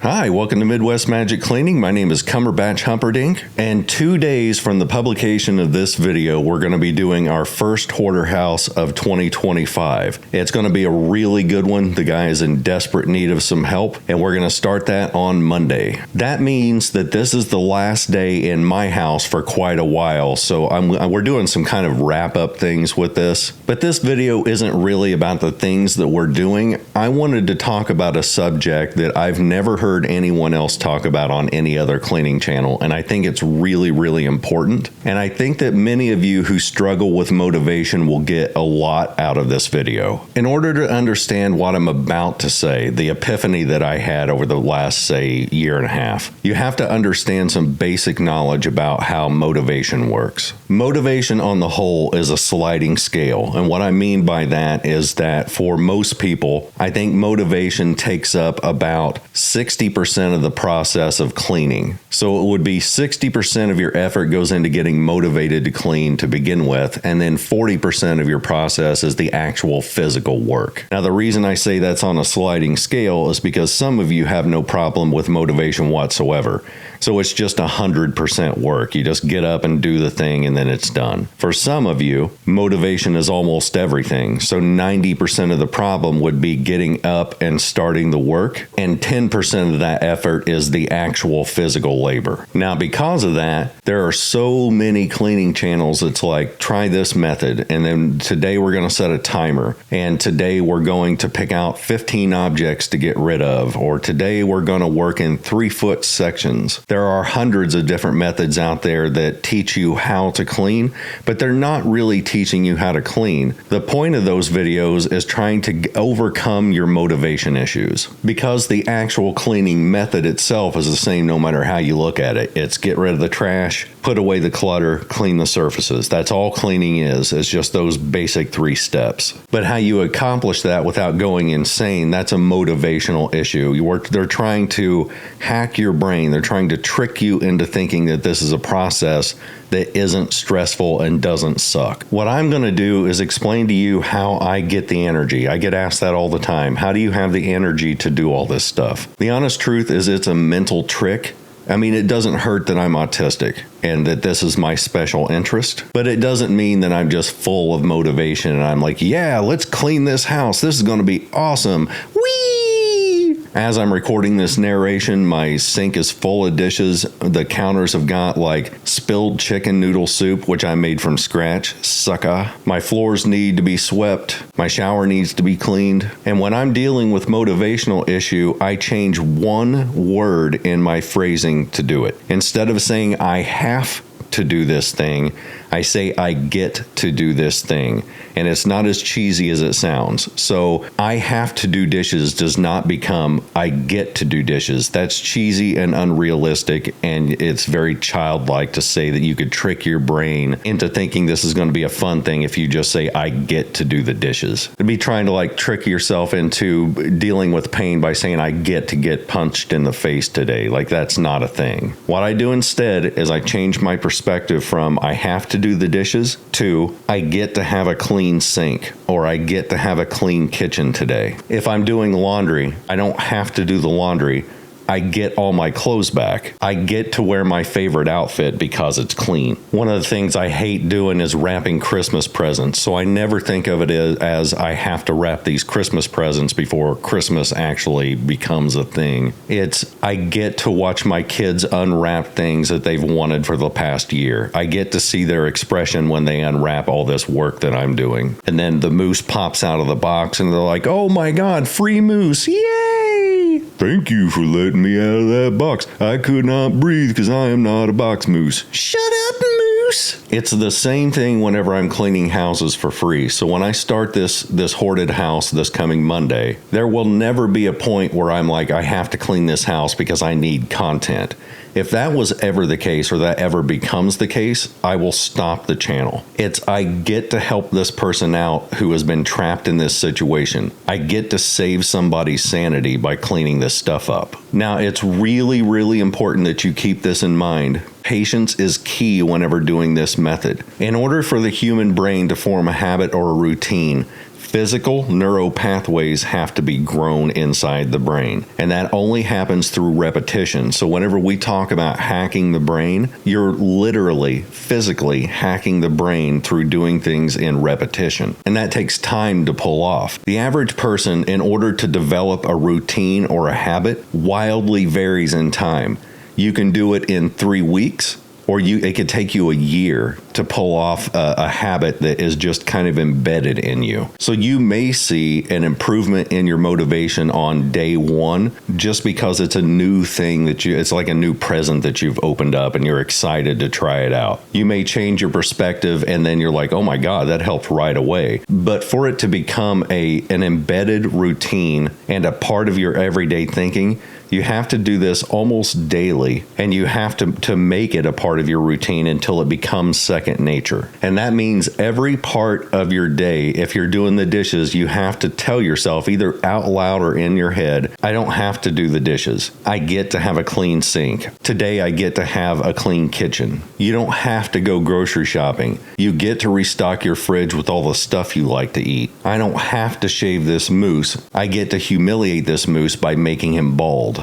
Hi, welcome to Midwest Magic Cleaning. My name is Cumberbatch Humperdinck, and 2 days from the publication of this video, we're going to be doing our first hoarder house of 2025. It's going to be a really good one. The guy is in desperate need of some help, and we're going to start that on Monday. That means that this is the last day in my house for quite a while, so we're doing some kind of wrap-up things with this. But this video isn't really about the things that we're doing. I wanted to talk about a subject that I've never heard anyone else talk about on any other cleaning channel, and I think it's really, really important. And I think that many of you who struggle with motivation will get a lot out of this video. In order to understand what I'm about to say, the epiphany that I had over the last, say, year and a half, you have to understand some basic knowledge about how motivation works. Motivation on the whole is a sliding scale, and what I mean by that is that for most people, I think motivation takes up about 60% of the process of cleaning. So it would be 60% of your effort goes into getting motivated to clean to begin with, and then 40% of your process is the actual physical work. Now, the reason I say that's on a sliding scale is because some of you have no problem with motivation whatsoever. So it's just 100% work. You just get up and do the thing and then it's done. For some of you, motivation is almost everything. So 90% of the problem would be getting up and starting the work, and 10% of that effort is the actual physical labor. Now, because of that, there are so many cleaning channels. It's like, try this method, and then today we're going to set a timer, and today we're going to pick out 15 objects to get rid of, or today we're going to work in 3-foot sections. There are hundreds of different methods out there that teach you how to clean, but they're not really teaching you how to clean. The point of those videos is trying to overcome your motivation issues, because the actual cleaning method itself is the same no matter how you look at it. It's get rid of the trash, put away the clutter, clean the surfaces. That's all cleaning is. It's just those basic 3 steps. But how you accomplish that without going insane, that's a motivational issue. They're trying to hack your brain. They're trying to trick you into thinking that this is a process that isn't stressful and doesn't suck. What I'm going to do is explain to you how I get the energy. I get asked that all the time. How do you have the energy to do all this stuff? The honest truth is it's a mental trick. I mean, it doesn't hurt that I'm autistic and that this is my special interest, but it doesn't mean that I'm just full of motivation and I'm like, yeah, let's clean this house. This is going to be awesome. Whee! As I'm recording this narration, my sink is full of dishes. The counters have got like spilled chicken noodle soup, which I made from scratch. Sucka. My floors need to be swept. My shower needs to be cleaned. And when I'm dealing with motivational issue, I change one word in my phrasing to do it. Instead of saying I have to do this thing, I say I get to do this thing. And it's not as cheesy as it sounds. So I have to do dishes does not become I get to do dishes. That's cheesy and unrealistic, and it's very childlike to say that you could trick your brain into thinking this is going to be a fun thing if you just say I get to do the dishes. It'd be trying to like trick yourself into dealing with pain by saying I get to get punched in the face today. Like, that's not a thing. What I do instead is I change my perspective from I have to do the dishes to I get to have a clean sink, or I get to have a clean kitchen today. If I'm doing laundry, I don't have to do the laundry. I get all my clothes back. I get to wear my favorite outfit because it's clean. One of the things I hate doing is wrapping Christmas presents, so I never think of it as I have to wrap these Christmas presents before Christmas actually becomes a thing. It's I get to watch my kids unwrap things that they've wanted for the past year. I get to see their expression when they unwrap all this work that I'm doing. And then the moose pops out of the box and they're like, oh my God, free moose, yay! Thank you for letting me out of that box. I could not breathe because I am not a box moose. Shut up, moose. It's the same thing whenever I'm cleaning houses for free. So when I start this hoarded house this coming Monday, there will never be a point where I'm like, I have to clean this house because I need content. If that was ever the case, or that ever becomes the case, I will stop the channel. It's I get to help this person out who has been trapped in this situation. I get to save somebody's sanity by cleaning this stuff up. Now, it's really, really important that you keep this in mind. Patience is key whenever doing this method. In order for the human brain to form a habit or a routine, physical neural pathways have to be grown inside the brain, and that only happens through repetition. So whenever we talk about hacking the brain, you're literally physically hacking the brain through doing things in repetition, and that takes time to pull off. The average person, in order to develop a routine or a habit, wildly varies in time. You can do it in 3 weeks, or it could take you a year to pull off a habit that is just kind of embedded in you. So you may see an improvement in your motivation on day one just because it's a new thing it's like a new present that you've opened up and you're excited to try it out. You may change your perspective and then you're like, oh my God, that helped right away. But for it to become an embedded routine and a part of your everyday thinking, you have to do this almost daily, and you have to make it a part of your routine until it becomes second nature. And that means every part of your day, if you're doing the dishes, you have to tell yourself either out loud or in your head, I don't have to do the dishes. I get to have a clean sink. Today I get to have a clean kitchen. You don't have to go grocery shopping. You get to restock your fridge with all the stuff you like to eat. I don't have to shave this moose. I get to humiliate this moose by making him bald.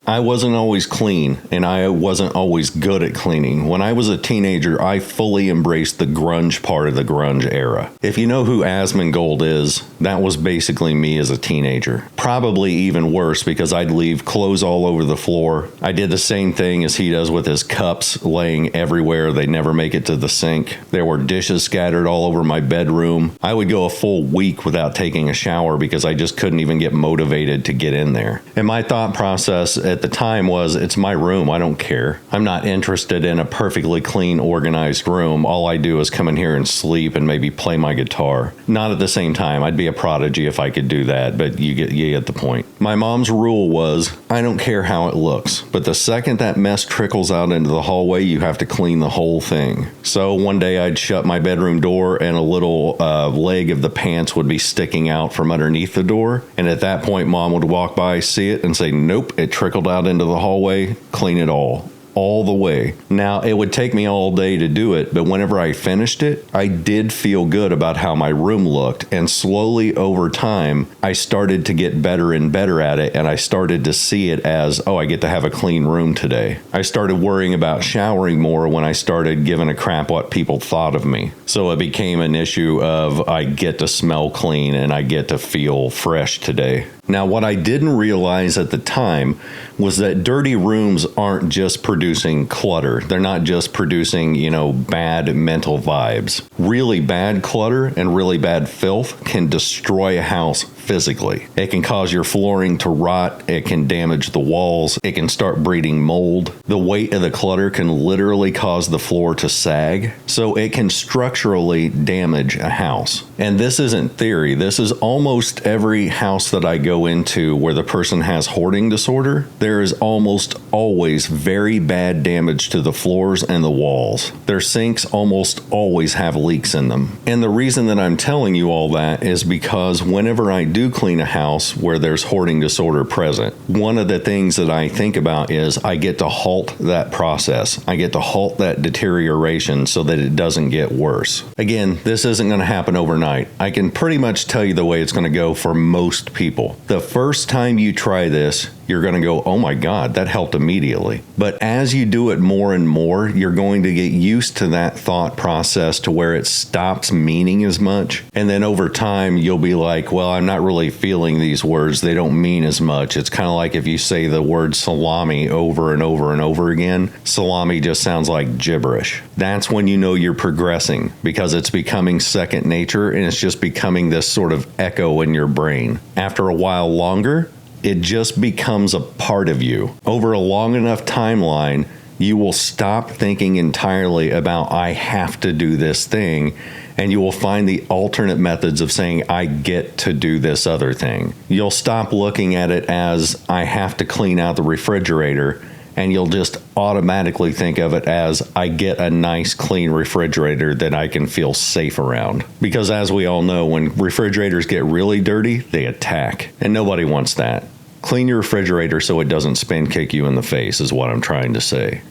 I wasn't always clean, and I wasn't always good at cleaning. When I was a teenager, I fully embraced the grunge part of the grunge era. If you know who Asmongold is, that was basically me as a teenager. Probably even worse because I'd leave clothes all over the floor. I did the same thing as he does with his cups laying everywhere. They never make it to the sink. There were dishes scattered all over my bedroom. I would go a full week without taking a shower because I just couldn't even get motivated to get in there. And my thought process at the time was, it's my room, I don't care. I'm not interested in a perfectly clean, organized room. All I do is come in here and sleep and maybe play my guitar. Not at the same time. I'd be a prodigy if I could do that, but you get the point. My mom's rule was, I don't care how it looks, but the second that mess trickles out into the hallway, you have to clean the whole thing. So one day I'd shut my bedroom door and a little leg of the pants would be sticking out from underneath the door. And at that point, Mom would walk by, see it, and say, nope, it trickled out into the hallway, clean it all the way. Now, it would take me all day to do it, but whenever I finished it, I did feel good about how my room looked, and slowly over time, I started to get better and better at it, and I started to see it as, oh, I get to have a clean room today. I started worrying about showering more when I started giving a crap what people thought of me. So it became an issue of, I get to smell clean and I get to feel fresh today. Now, what I didn't realize at the time was that dirty rooms aren't just producing clutter. They're not just producing, bad mental vibes. Really bad clutter and really bad filth can destroy a house physically. It can cause your flooring to rot. It can damage the walls. It can start breeding mold. The weight of the clutter can literally cause the floor to sag. So it can structurally damage a house. And this isn't theory. This is almost every house that I go into where the person has hoarding disorder. There is almost always very bad damage to the floors and the walls. Their sinks almost always have leaks in them. And the reason that I'm telling you all that is because whenever I do clean a house where there's hoarding disorder present, one of the things that I think about is I get to halt that process. I get to halt that deterioration so that it doesn't get worse. Again, this isn't going to happen overnight. I can pretty much tell you the way it's going to go for most people. The first time you try this, you're going to go, oh my God, that helped immediately. But as you do it more and more, you're going to get used to that thought process to where it stops meaning as much. And then over time, you'll be like, well, I'm not really feeling these words. They don't mean as much. It's kind of like if you say the word salami over and over and over again, salami just sounds like gibberish. That's when you know you're progressing because it's becoming second nature and it's just becoming this sort of echo in your brain. After a while longer, it just becomes a part of you. Over a long enough timeline, you will stop thinking entirely about, I have to do this thing, and you will find the alternate methods of saying, I get to do this other thing. You'll stop looking at it as, I have to clean out the refrigerator, and you'll just automatically think of it as, I get a nice clean refrigerator that I can feel safe around. Because as we all know, when refrigerators get really dirty, they attack, and nobody wants that. Clean your refrigerator so it doesn't spin kick you in the face is what I'm trying to say.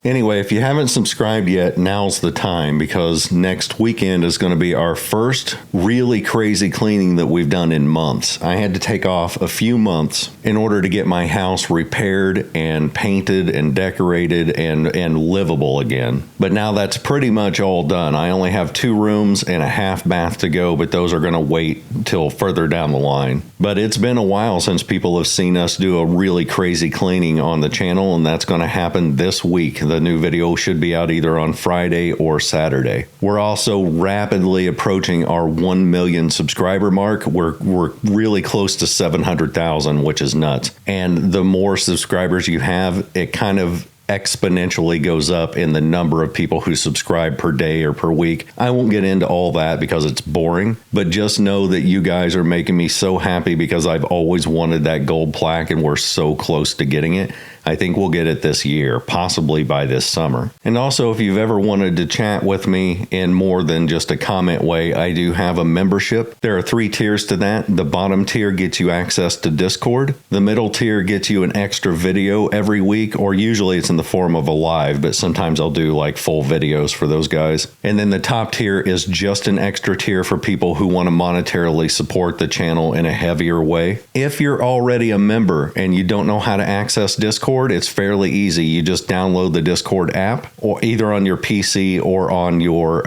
Anyway, if you haven't subscribed yet, now's the time because next weekend is going to be our first really crazy cleaning that we've done in months. I had to take off a few months in order to get my house repaired and painted and decorated and livable again. But now that's pretty much all done. I only have 2 rooms and a half bath to go, but those are going to wait till further down the line. But it's been a while since people have seen us do a really crazy cleaning on the channel, and that's going to happen this week. The new video should be out either on Friday or Saturday. We're also rapidly approaching our 1 million subscriber mark. We're really close to 700,000, which is nuts. And the more subscribers you have, it kind of exponentially goes up in the number of people who subscribe per day or per week. I won't get into all that because it's boring, but just know that you guys are making me so happy because I've always wanted that gold plaque and we're so close to getting it. I think we'll get it this year, possibly by this summer. And also, if you've ever wanted to chat with me in more than just a comment way, I do have a membership. There are 3 tiers to that. The bottom tier gets you access to Discord. The middle tier gets you an extra video every week, or usually it's in the form of a live, but sometimes I'll do like full videos for those guys. And then the top tier is just an extra tier for people who want to monetarily support the channel in a heavier way. If you're already a member and you don't know how to access Discord, it's fairly easy. You just download the Discord app, or either on your PC or on your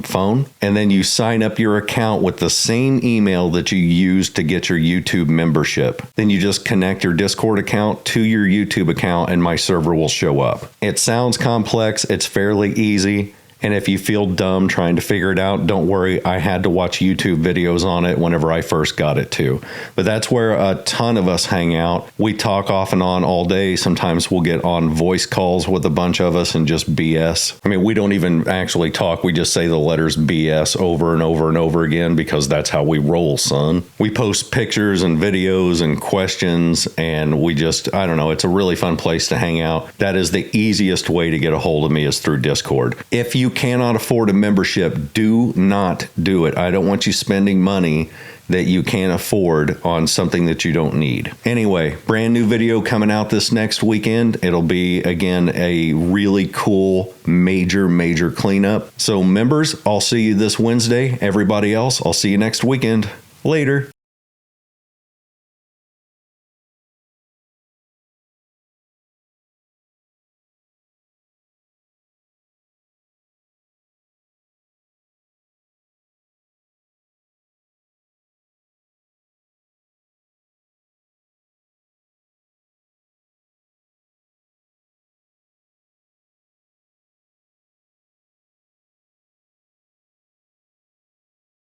phone, and then you sign up your account with the same email that you used to get your YouTube membership. Then you just connect your Discord account to your YouTube account and my server will show up. It sounds complex. It's fairly easy. And if you feel dumb trying to figure it out, don't worry. I had to watch YouTube videos on it whenever I first got it too. But that's where a ton of us hang out. We talk off and on all day. Sometimes we'll get on voice calls with a bunch of us and just BS. I mean, we don't even actually talk. We just say the letters BS over and over and over again because that's how we roll, son. We post pictures and videos and questions, and we just, I don't know, it's a really fun place to hang out. That is the easiest way to get a hold of me is through Discord. If you cannot afford a membership, do not do it. I don't want you spending money that you can't afford on something that you don't need. Anyway, brand new video coming out this next weekend. It'll be, again, a really cool, major cleanup. So members, I'll see you this Wednesday. Everybody else, I'll see you next weekend. Later.